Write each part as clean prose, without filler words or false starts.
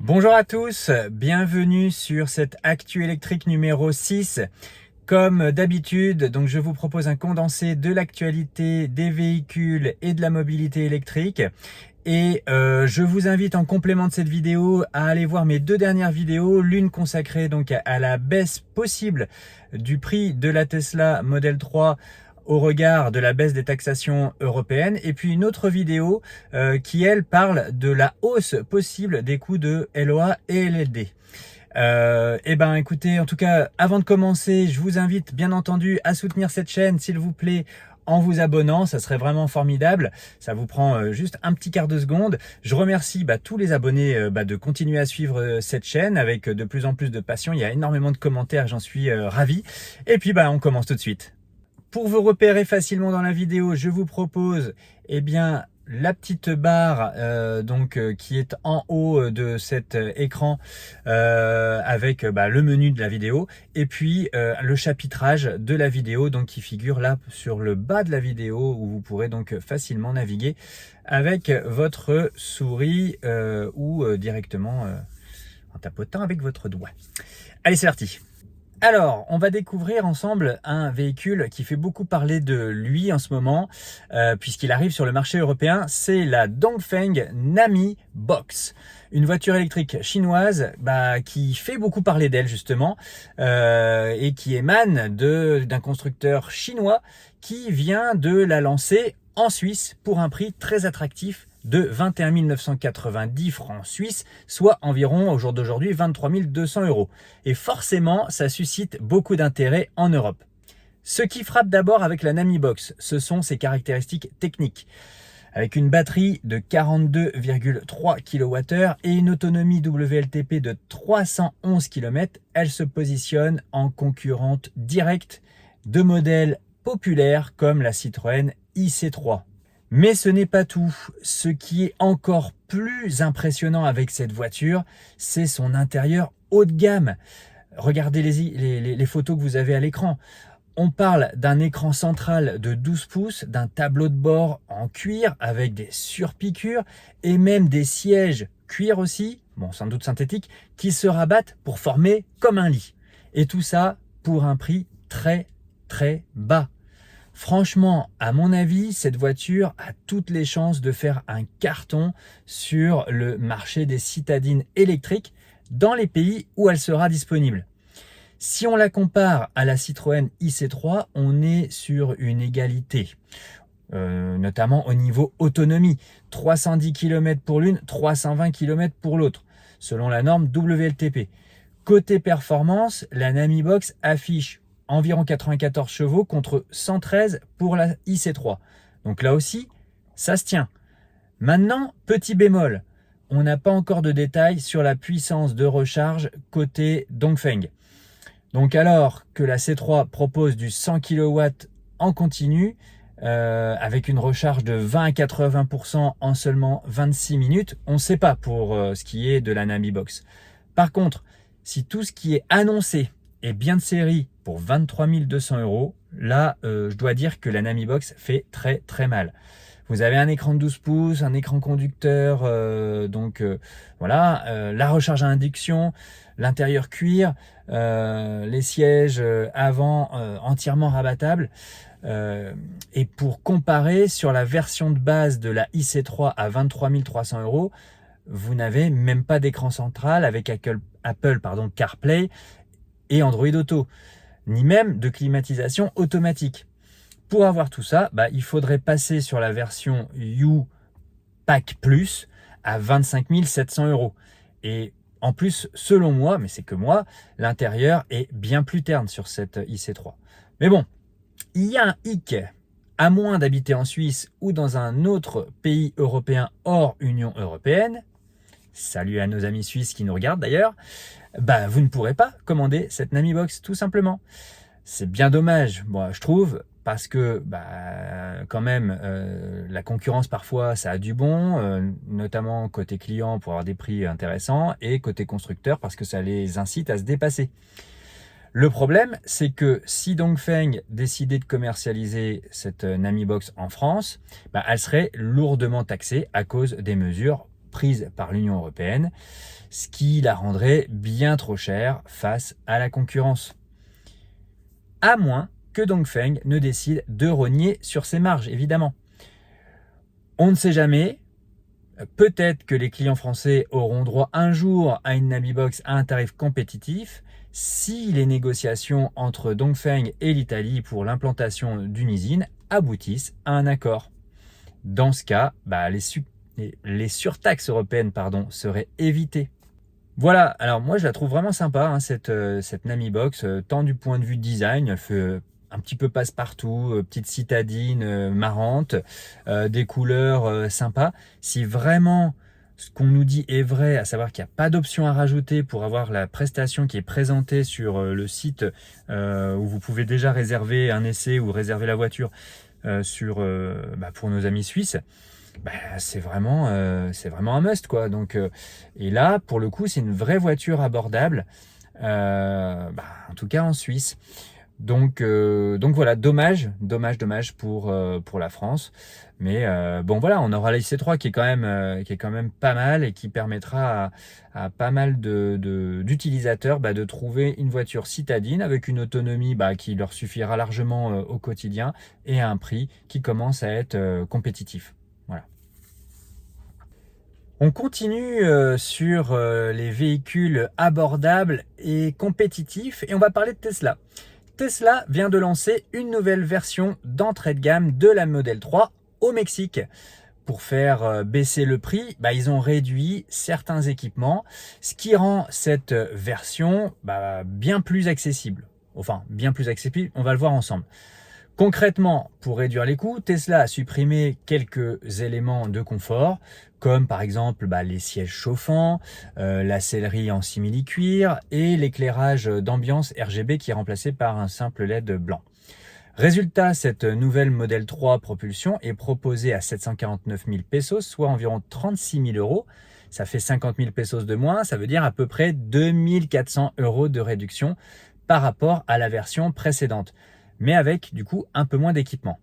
Bonjour à tous, bienvenue sur cette Actu électrique numéro 6. Comme d'habitude, donc je vous propose un condensé de l'actualité des véhicules et de la mobilité électrique. Et je vous invite en complément de cette vidéo à aller voir mes deux dernières vidéos, l'une consacrée donc à la baisse possible du prix de la Tesla Model 3 au regard de la baisse des taxations européennes, et puis une autre vidéo qui elle parle de la hausse possible des coûts de LOA et LLD. Écoutez, en tout cas, avant de commencer, je vous invite bien entendu à soutenir cette chaîne, s'il vous plaît, en vous abonnant, ça serait vraiment formidable. Ça vous prend juste un petit quart de seconde. Je remercie tous les abonnés de continuer à suivre cette chaîne avec de plus en plus de passion. Il y a énormément de commentaires, j'en suis ravi. Et puis on commence tout de suite. Pour vous repérer facilement dans la vidéo, je vous propose la petite barre qui est en haut de cet écran avec le menu de la vidéo, et puis le chapitrage de la vidéo qui figure là sur le bas de la vidéo, où vous pourrez donc facilement naviguer avec votre souris ou directement en tapotant avec votre doigt. Allez, c'est parti. Alors, on va découvrir ensemble un véhicule qui fait beaucoup parler de lui en ce moment, puisqu'il arrive sur le marché européen. C'est la Dongfeng Nami Box, une voiture électrique chinoise qui fait beaucoup parler d'elle justement, et qui émane d'un constructeur chinois qui vient de la lancer en Suisse pour un prix très attractif de 21 990 francs suisses, soit environ au jour d'aujourd'hui 23 200 €. Et forcément, ça suscite beaucoup d'intérêt en Europe. Ce qui frappe d'abord avec la Nami Box, ce sont ses caractéristiques techniques. Avec une batterie de 42,3 kWh et une autonomie WLTP de 311 km, elle se positionne en concurrente directe de modèles populaires comme la Citroën IC3. Mais ce n'est pas tout. Ce qui est encore plus impressionnant avec cette voiture, c'est son intérieur haut de gamme. Regardez les photos que vous avez à l'écran. On parle d'un écran central de 12 pouces, d'un tableau de bord en cuir avec des surpiqûres et même des sièges cuir aussi, sans doute synthétiques, qui se rabattent pour former comme un lit. Et tout ça pour un prix très très bas. Franchement, à mon avis, cette voiture a toutes les chances de faire un carton sur le marché des citadines électriques dans les pays où elle sera disponible. Si on la compare à la Citroën IC3, on est sur une égalité, notamment au niveau autonomie. 310 km pour l'une, 320 km pour l'autre, selon la norme WLTP. Côté performance, la Nami Box affiche environ 94 chevaux contre 113 pour la IC3. Donc là aussi, ça se tient. Maintenant, petit bémol, on n'a pas encore de détails sur la puissance de recharge côté Dongfeng. Donc alors que la C3 propose du 100 kW en continu, avec une recharge de 20 à 80% en seulement 26 minutes, on ne sait pas pour ce qui est de la Nami Box. Par contre, si tout ce qui est annoncé est bien de série pour 23 200 €, là, je dois dire que la Nami Box fait très très mal. Vous avez un écran de 12 pouces, un écran conducteur, la recharge à induction, l'intérieur cuir, les sièges avant entièrement rabattables. Et pour comparer, sur la version de base de la IC3 à 23 300 €, vous n'avez même pas d'écran central avec Apple CarPlay et Android Auto, ni même de climatisation automatique. Pour avoir tout ça, il faudrait passer sur la version U-Pack Plus à 25 700 €. Et en plus, selon moi, mais c'est que moi, l'intérieur est bien plus terne sur cette IC3. Mais bon, il y a un hic. À moins d'habiter en Suisse ou dans un autre pays européen hors Union européenne, salut à nos amis suisses qui nous regardent d'ailleurs, vous ne pourrez pas commander cette Nami Box tout simplement. C'est bien dommage, je trouve, parce que quand même la concurrence parfois ça a du bon, notamment côté client pour avoir des prix intéressants, et côté constructeur parce que ça les incite à se dépasser. Le problème, c'est que si Dongfeng décidait de commercialiser cette Nami Box en France, elle serait lourdement taxée à cause des mesures prise par l'Union européenne, ce qui la rendrait bien trop chère face à la concurrence. À moins que Dongfeng ne décide de rogner sur ses marges, évidemment. On ne sait jamais, peut-être que les clients français auront droit un jour à une Nabibox à un tarif compétitif si les négociations entre Dongfeng et l'Italie pour l'implantation d'une usine aboutissent à un accord. Dans ce cas, les surtaxes européennes seraient évitées. Voilà, alors moi je la trouve vraiment sympa, hein, cette Nabibox, tant du point de vue design, elle fait un petit peu passe-partout, petite citadine marrante, des couleurs sympas. Si vraiment ce qu'on nous dit est vrai, à savoir qu'il n'y a pas d'option à rajouter pour avoir la prestation qui est présentée sur le site où vous pouvez déjà réserver un essai ou réserver la voiture pour nos amis suisses, c'est vraiment un must, quoi. Donc, et là, pour le coup, c'est une vraie voiture abordable, en tout cas en Suisse. Donc voilà, dommage pour la France. Mais voilà, on aura la IC3 qui est quand même pas mal et qui permettra à pas mal d'utilisateurs de trouver une voiture citadine avec une autonomie qui leur suffira largement au quotidien et à un prix qui commence à être compétitif. Voilà. On continue sur les véhicules abordables et compétitifs et on va parler de Tesla. Tesla vient de lancer une nouvelle version d'entrée de gamme de la Model 3 au Mexique. Pour faire baisser le prix, ils ont réduit certains équipements, ce qui rend cette version bien plus accessible. Enfin, bien plus accessible, on va le voir ensemble. Concrètement, pour réduire les coûts, Tesla a supprimé quelques éléments de confort, comme par exemple les sièges chauffants, la sellerie en simili-cuir et l'éclairage d'ambiance RGB qui est remplacé par un simple LED blanc. Résultat, cette nouvelle Model 3 propulsion est proposée à 749 000 pesos, soit environ 36 000 euros. Ça fait 50 000 pesos de moins, ça veut dire à peu près 2 400 euros de réduction par rapport à la version précédente, mais avec du coup un peu moins d'équipement.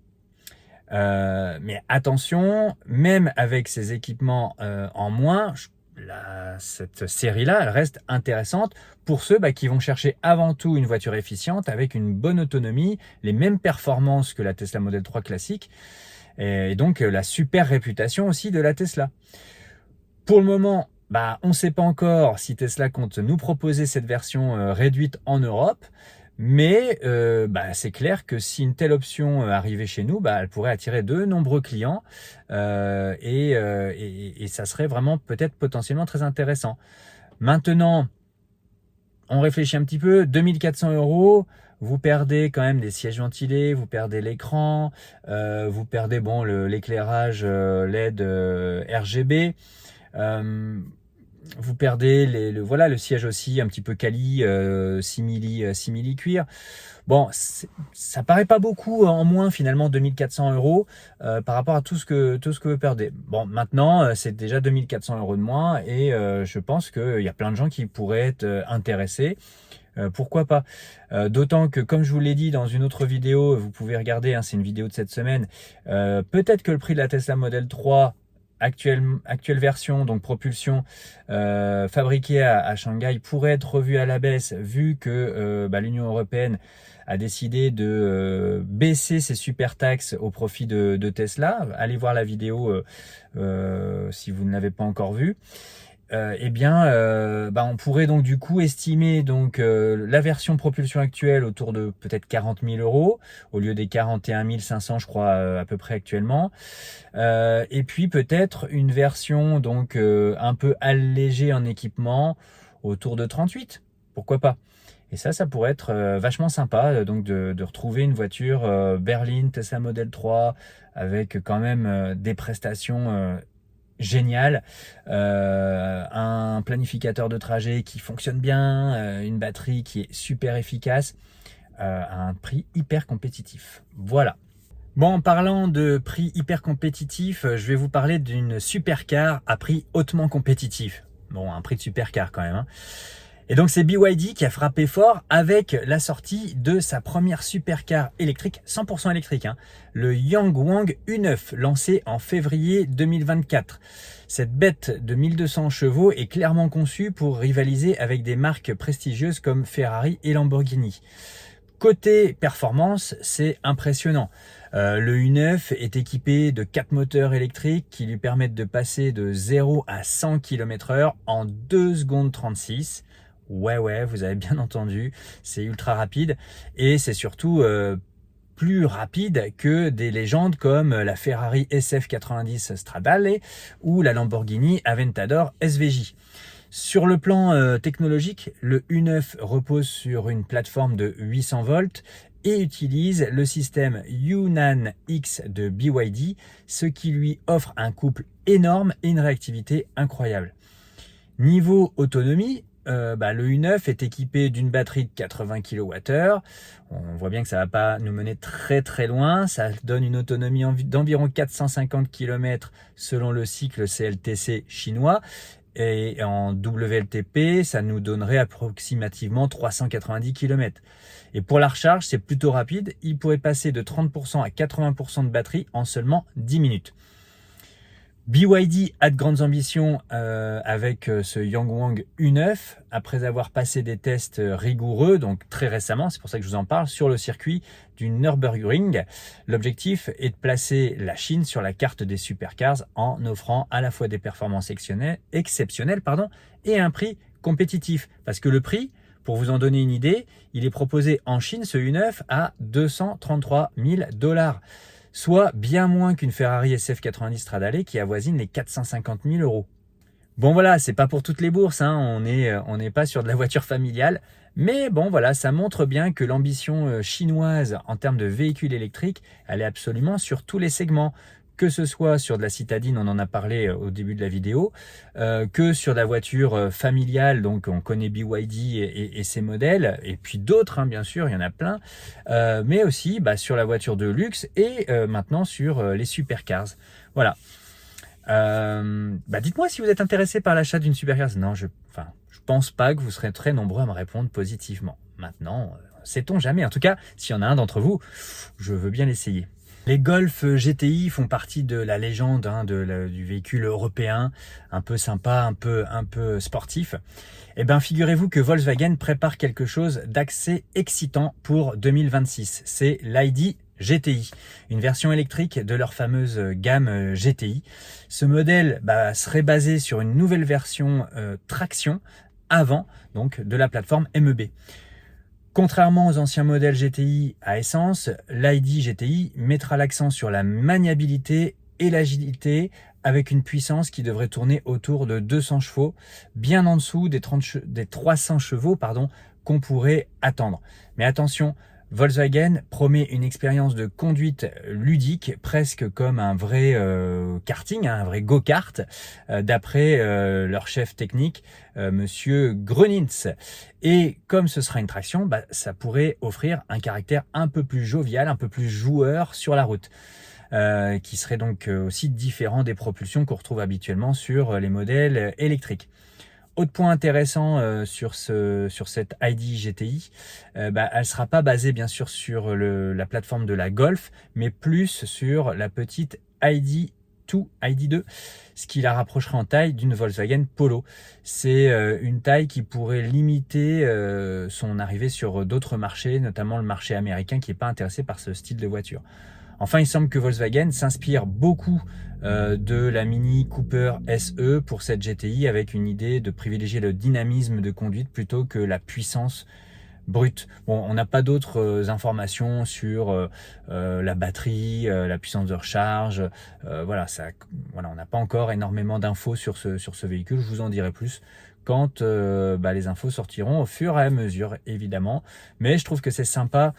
Mais attention, même avec ces équipements en moins, cette série-là, elle reste intéressante pour ceux qui vont chercher avant tout une voiture efficiente avec une bonne autonomie, les mêmes performances que la Tesla Model 3 classique et donc la super réputation aussi de la Tesla. Pour le moment, on ne sait pas encore si Tesla compte nous proposer cette version réduite en Europe. Mais c'est clair que si une telle option arrivait chez nous, elle pourrait attirer de nombreux clients et ça serait vraiment peut-être potentiellement très intéressant. Maintenant, on réfléchit un petit peu, 2 400 euros, vous perdez quand même des sièges ventilés, vous perdez l'écran, vous perdez l'éclairage LED RGB. Vous perdez le siège aussi un petit peu quali, simili cuir. Bon, ça paraît pas beaucoup en moins finalement, 2 400 euros par rapport à tout ce que vous perdez. Bon, maintenant c'est déjà 2 400 euros de moins et je pense qu'il y a plein de gens qui pourraient être intéressés. Pourquoi pas, d'autant que comme je vous l'ai dit dans une autre vidéo, vous pouvez regarder, c'est une vidéo de cette semaine, peut-être que le prix de la Tesla Model 3 actuelle version, donc propulsion fabriquée à Shanghai, pourrait être revue à la baisse vu que l'Union européenne a décidé de baisser ses super taxes au profit de Tesla. Allez voir la vidéo si vous ne l'avez pas encore vue. On pourrait donc du coup estimer la version propulsion actuelle autour de peut-être 40 000 euros au lieu des 41 500 je crois à peu près actuellement, et puis peut-être une version un peu allégée en équipement autour de 38, pourquoi pas. Et ça pourrait être vachement sympa de retrouver une voiture berline Tesla Model 3 avec quand même des prestations génial, un planificateur de trajet qui fonctionne bien, une batterie qui est super efficace, à un prix hyper compétitif. Voilà. Bon, en parlant de prix hyper compétitif, je vais vous parler d'une supercar à prix hautement compétitif. Bon, un prix de supercar quand même, Et donc c'est BYD qui a frappé fort avec la sortie de sa première supercar électrique, 100% électrique, hein, le Yangwang U9, lancé en février 2024. Cette bête de 1200 chevaux est clairement conçue pour rivaliser avec des marques prestigieuses comme Ferrari et Lamborghini. Côté performance, c'est impressionnant. Le U9 est équipé de 4 moteurs électriques qui lui permettent de passer de 0 à 100 km/h en 2 secondes 36. Ouais, vous avez bien entendu, c'est ultra rapide et c'est surtout plus rapide que des légendes comme la Ferrari SF90 Stradale ou la Lamborghini Aventador SVJ. Sur le plan technologique, le U9 repose sur une plateforme de 800 volts et utilise le système Yunnan X de BYD, ce qui lui offre un couple énorme et une réactivité incroyable. Niveau autonomie, le U9 est équipé d'une batterie de 80 kWh. On voit bien que ça ne va pas nous mener très loin. Ça donne une autonomie d'environ 450 km selon le cycle CLTC chinois. Et en WLTP, ça nous donnerait approximativement 390 km. Et pour la recharge, c'est plutôt rapide. Il pourrait passer de 30% à 80% de batterie en seulement 10 minutes. BYD a de grandes ambitions avec ce Yangwang U9, après avoir passé des tests rigoureux, donc très récemment, c'est pour ça que je vous en parle, sur le circuit du Nürburgring. L'objectif est de placer la Chine sur la carte des supercars en offrant à la fois des performances exceptionnelles et un prix compétitif. Parce que le prix, pour vous en donner une idée, il est proposé en Chine, ce U9, à 233 000 $. Soit bien moins qu'une Ferrari SF90 Stradale qui avoisine les 450 000 €. Bon voilà, c'est pas pour toutes les bourses, hein, on n'est pas sur de la voiture familiale, mais bon voilà, ça montre bien que l'ambition chinoise en termes de véhicules électriques, elle est absolument sur tous les segments, que ce soit sur de la citadine, on en a parlé au début de la vidéo, que sur de la voiture familiale, donc on connaît BYD et ses modèles, et puis d'autres, hein, bien sûr, il y en a plein, mais aussi sur la voiture de luxe et maintenant sur les supercars. Voilà. Dites-moi si vous êtes intéressé par l'achat d'une supercar. Non, je pense pas que vous serez très nombreux à me répondre positivement. Maintenant, sait-on jamais. En tout cas, s'il y en a un d'entre vous, je veux bien l'essayer. Les Golf GTI font partie de la légende du véhicule européen, un peu sympa, un peu sportif. Eh bien, figurez-vous que Volkswagen prépare quelque chose d'assez excitant pour 2026. C'est l'ID GTI, une version électrique de leur fameuse gamme GTI. Ce modèle serait basé sur une nouvelle version traction avant donc de la plateforme MEB. Contrairement aux anciens modèles GTI à essence, l'ID GTI mettra l'accent sur la maniabilité et l'agilité avec une puissance qui devrait tourner autour de 200 chevaux, bien en dessous des 300 chevaux qu'on pourrait attendre. Mais attention, Volkswagen promet une expérience de conduite ludique, presque comme un vrai karting, un vrai go-kart, d'après leur chef technique, Monsieur Grunitz. Et comme ce sera une traction, ça pourrait offrir un caractère un peu plus jovial, un peu plus joueur sur la route. Qui serait donc aussi différent des propulsions qu'on retrouve habituellement sur les modèles électriques. Autre point intéressant sur cette ID GTI, elle ne sera pas basée bien sûr sur la plateforme de la Golf, mais plus sur la petite ID2, ce qui la rapprocherait en taille d'une Volkswagen Polo. C'est une taille qui pourrait limiter son arrivée sur d'autres marchés, notamment le marché américain qui n'est pas intéressé par ce style de voiture. Enfin, il semble que Volkswagen s'inspire beaucoup de la Mini Cooper SE pour cette GTI, avec une idée de privilégier le dynamisme de conduite plutôt que la puissance brute. Bon, on n'a pas d'autres informations sur la batterie, la puissance de recharge. On n'a pas encore énormément d'infos sur ce véhicule. Je vous en dirai plus quand les infos sortiront au fur et à mesure, évidemment. Mais je trouve que c'est sympa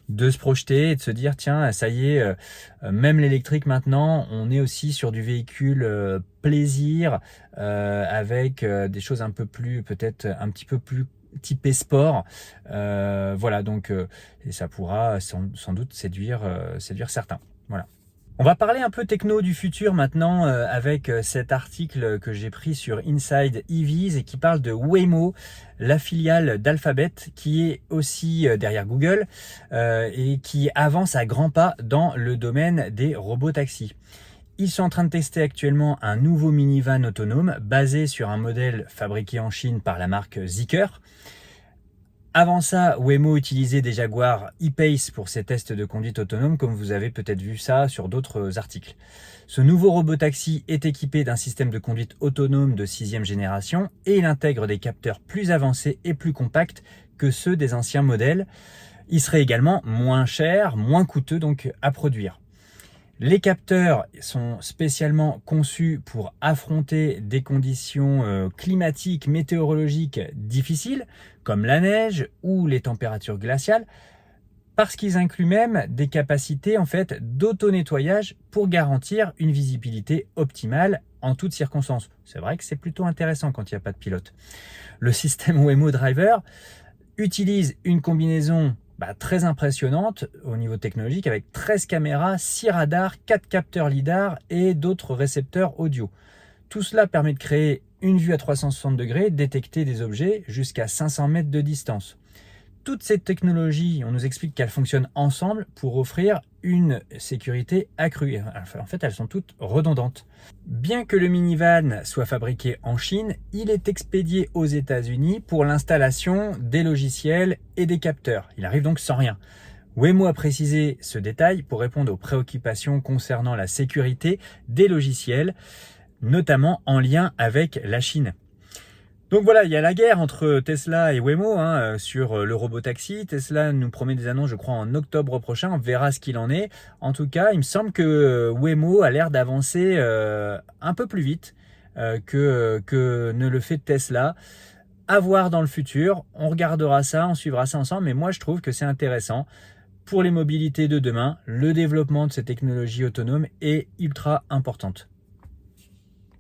de se projeter et de se dire tiens, ça y est, même l'électrique maintenant, on est aussi sur du véhicule plaisir, avec des choses un peu plus, peut-être un petit peu plus typé sport, et ça pourra sans doute séduire certains. Voilà. On va parler un peu techno du futur maintenant avec cet article que j'ai pris sur Inside EVs et qui parle de Waymo, la filiale d'Alphabet qui est aussi derrière Google et qui avance à grands pas dans le domaine des robotaxis. Ils sont en train de tester actuellement un nouveau minivan autonome basé sur un modèle fabriqué en Chine par la marque Zeekr. Avant ça, Waymo utilisait des Jaguar E-Pace pour ses tests de conduite autonome, comme vous avez peut-être vu ça sur d'autres articles. Ce nouveau robotaxi est équipé d'un système de conduite autonome de 6e génération et il intègre des capteurs plus avancés et plus compacts que ceux des anciens modèles. Il serait également moins cher, moins coûteux donc à produire. Les capteurs sont spécialement conçus pour affronter des conditions climatiques, météorologiques difficiles, comme la neige ou les températures glaciales, parce qu'ils incluent même des capacités d'auto-nettoyage pour garantir une visibilité optimale en toutes circonstances. C'est vrai que c'est plutôt intéressant quand il n'y a pas de pilote. Le système Waymo Driver utilise une combinaison très impressionnante au niveau technologique avec 13 caméras, 6 radars, 4 capteurs lidar et d'autres récepteurs audio. Tout cela permet de créer une vue à 360 degrés, détecter des objets jusqu'à 500 mètres de distance. Toutes ces technologies, on nous explique qu'elles fonctionnent ensemble pour offrir une sécurité accrue. En fait, elles sont toutes redondantes. Bien que le minivan soit fabriqué en Chine, il est expédié aux États-Unis pour l'installation des logiciels et des capteurs. Il arrive donc sans rien. Waymo a précisé ce détail pour répondre aux préoccupations concernant la sécurité des logiciels, notamment en lien avec la Chine. Donc voilà, il y a la guerre entre Tesla et Waymo sur le robotaxi. Tesla nous promet des annonces, je crois, en octobre prochain. On verra ce qu'il en est. En tout cas, il me semble que Waymo a l'air d'avancer un peu plus vite que ne le fait Tesla. À voir dans le futur. On regardera ça, on suivra ça ensemble. Mais moi, je trouve que c'est intéressant. Pour les mobilités de demain, le développement de ces technologies autonomes est ultra importante.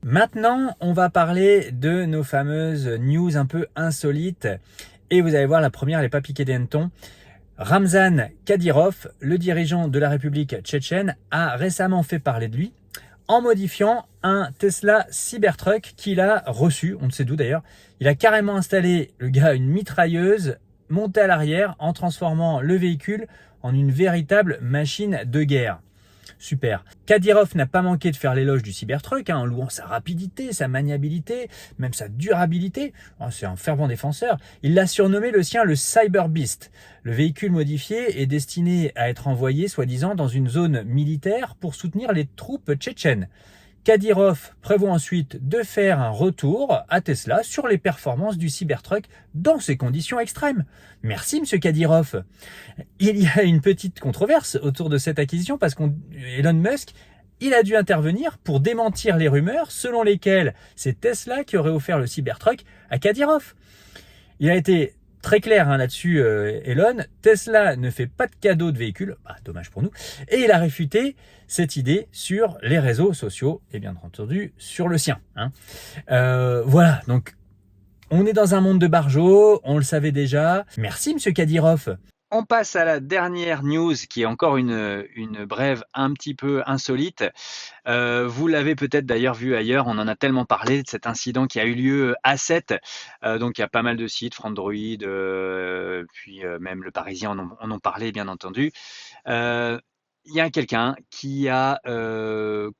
Maintenant, on va parler de nos fameuses news un peu insolites. Et vous allez voir, la première, elle n'est pas piquée des hannetons. Ramzan Kadyrov, le dirigeant de la République tchétchène, a récemment fait parler de lui en modifiant un Tesla Cybertruck qu'il a reçu, on ne sait d'où d'ailleurs. Il a carrément installé, le gars, une mitrailleuse montée à l'arrière en transformant le véhicule en une véritable machine de guerre. Super. Kadyrov n'a pas manqué de faire l'éloge du Cybertruck en louant sa rapidité, sa maniabilité, même sa durabilité. C'est un fervent défenseur. Il l'a surnommé le sien le Cyber Beast. Le véhicule modifié est destiné à être envoyé, soi-disant, dans une zone militaire pour soutenir les troupes tchétchènes. Kadyrov prévoit ensuite de faire un retour à Tesla sur les performances du Cybertruck dans ces conditions extrêmes. Merci Monsieur Kadyrov. Il y a une petite controverse autour de cette acquisition parce qu'Elon Musk, il a dû intervenir pour démentir les rumeurs selon lesquelles c'est Tesla qui aurait offert le Cybertruck à Kadyrov. Il a été très clair là-dessus, Elon. Tesla ne fait pas de cadeau de véhicule, dommage pour nous. Et il a réfuté cette idée sur les réseaux sociaux et bien entendu sur le sien. Voilà, donc on est dans un monde de barjots, on le savait déjà. Merci Monsieur Kadyrov. On passe à la dernière news qui est encore une brève un petit peu insolite. Vous l'avez peut-être d'ailleurs vu ailleurs, on en a tellement parlé de cet incident qui a eu lieu à 7. Donc il y a pas mal de sites, Frandroid, puis même Le Parisien en ont parlé bien entendu. Il y a quelqu'un qui a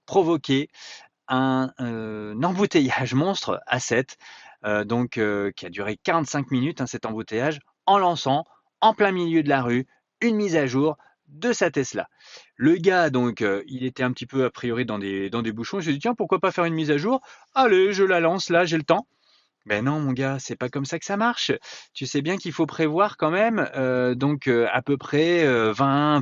provoqué un embouteillage monstre à 7, qui a duré 45 minutes cet embouteillage, en lançant en plein milieu de la rue, une mise à jour de sa Tesla. Le gars, il était un petit peu a priori dans des bouchons. Il s'est dit, tiens, pourquoi pas faire une mise à jour? Allez, je la lance là, j'ai le temps. Ben non, mon gars, c'est pas comme ça que ça marche. Tu sais bien qu'il faut prévoir quand même, à peu près 20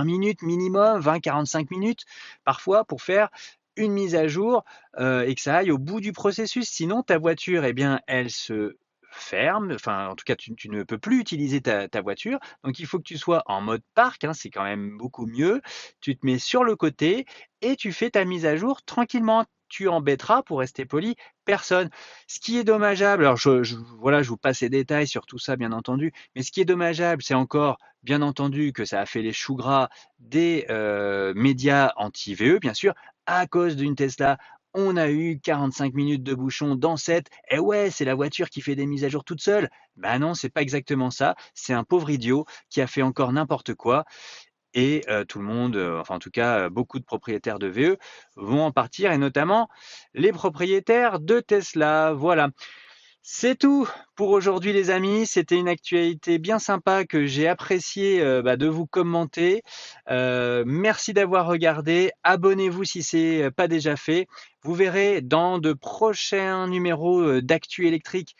minutes minimum, 20-45 minutes parfois pour faire une mise à jour et que ça aille au bout du processus. Sinon, ta voiture, elle se ferme, en tout cas tu ne peux plus utiliser ta voiture, donc il faut que tu sois en mode parc, c'est quand même beaucoup mieux. Tu te mets sur le côté et tu fais ta mise à jour tranquillement. tu embêteras, pour rester poli, personne. Ce qui est dommageable, alors voilà, je vous passe les détails sur tout ça, bien entendu, mais ce qui est dommageable, c'est encore, bien entendu, que ça a fait les choux gras des médias anti-VE, bien sûr, à cause d'une Tesla. On a eu 45 minutes de bouchon dans cette. Eh ouais, c'est la voiture qui fait des mises à jour toute seule. Ben non, c'est pas exactement ça. C'est un pauvre idiot qui a fait encore n'importe quoi. Et tout le monde, enfin en tout cas, beaucoup de propriétaires de VE vont en partir, et notamment les propriétaires de Tesla. Voilà. C'est tout pour aujourd'hui les amis, c'était une actualité bien sympa que j'ai apprécié de vous commenter. Merci d'avoir regardé, abonnez-vous si c'est pas déjà fait. Vous verrez dans de prochains numéros d'Actu électrique,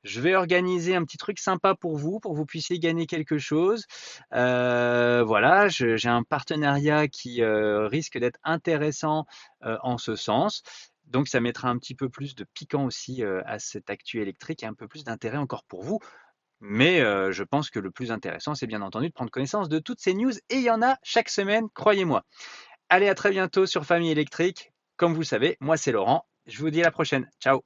je vais organiser un petit truc sympa pour que vous puissiez gagner quelque chose. Voilà, j'ai un partenariat qui risque d'être intéressant en ce sens. Donc ça mettra un petit peu plus de piquant aussi à cette actu électrique et un peu plus d'intérêt encore pour vous. Mais je pense que le plus intéressant, c'est bien entendu de prendre connaissance de toutes ces news, et il y en a chaque semaine, croyez-moi. Allez, à très bientôt sur Famille électrique. Comme vous savez, moi c'est Laurent. Je vous dis à la prochaine. Ciao.